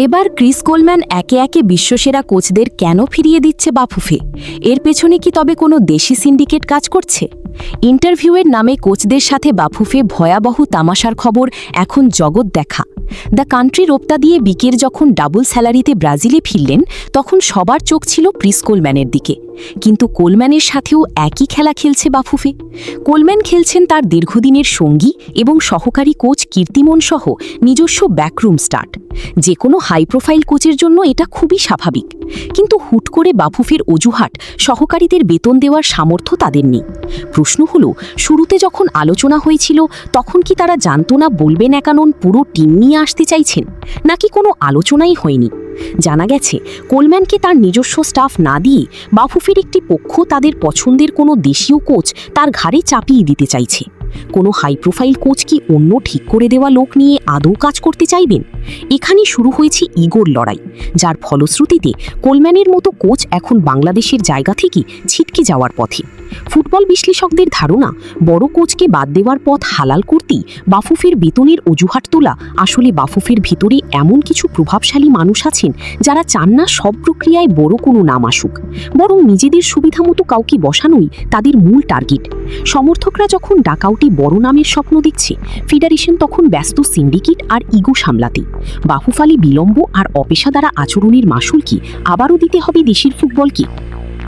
এবার Chris Coleman একে একে বিশ্বসেরা কোচদের কেন ফিরিয়ে দিচ্ছে বাফুফে? এর পেছনে কি তবে কোনো দেশি সিন্ডিকেট কাজ করছে? ইন্টারভিউয়ের নামে কোচদের সাথে বাফুফে ভয়াবহ তামাশার খবর এখন জগৎ দেখা। দ্য কান্ট্রি রোপ্তা দিয়ে বিকের যখন ডাবল স্যালারিতে ব্রাজিলে ফিরলেন, তখন সবার চোখ ছিল ক্রিস কোলম্যানের দিকে। কিন্তু কোলম্যানের সাথেও একই খেলা খেলছে বাফুফে। কোলম্যান খেলছেন তার দীর্ঘদিনের সঙ্গী এবং সহকারী কোচ কীর্তিমন সহ নিজস্ব ব্যাকরুম স্টার্ট। যে কোনো হাই প্রোফাইল কোচের জন্য এটা খুবই স্বাভাবিক। কিন্তু হুট করে বাফুফের অজুহাত সহকারীদের বেতন দেওয়ার সামর্থ্য তাদের নেই। প্রশ্ন হলো, শুরুতে যখন আলোচনা হয়েছিল তখন কি তারা জানতো না বলবেন একানন পুরো টিম নিয়ে আসতে চাইছেন, নাকি কোনো আলোচনাই হয়নি? জানা গেছে কোলম্যানকে তার নিজস্ব স্টাফ না দিয়ে বাফুফের একটি পক্ষ তাদের পছন্দের কোনো দেশীয় কোচ তার ঘাড়ে চাপিয়ে দিতে চাইছে। কোনো হাই প্রোফাইল কোচ কি অন্য ঠিক করে দেওয়া লোক নিয়ে আদৌ কাজ করতে চাইবেন? এখানেই শুরু হয়েছে ইগোর লড়াই, যার ফলশ্রুতিতে কোলম্যানের মতো কোচ এখন বাংলাদেশের জায়গা থেকে ছিটকে যাওয়ার পথে। ফুটবল বিশ্লেষকদের ধারণা, বড় কোচকে বাদ দেওয়ার পথ হালাল করতেই বাফুফের বেতনের অজুহাত তোলা। আসলে বাফুফের ভিতরে এমন কিছু প্রভাবশালী মানুষ আছেন যারা চান না সব প্রক্রিয়ায় বড় কোনো নাম আসুক, বরং নিজেদের সুবিধামতো কাউকে বসানোই তাদের মূল টার্গেট। সমর্থকরা যখন ডাকআউটে বড় নামের স্বপ্ন দেখছে, ফেডারেশন তখন ব্যস্ত সিন্ডিকেট আর ইগো সামলাতে। বাফুফালি বিলম্ব আর অপেশাদারা আচরণের মাসুল কি আবারও দিতে হবে দেশের ফুটবলকে?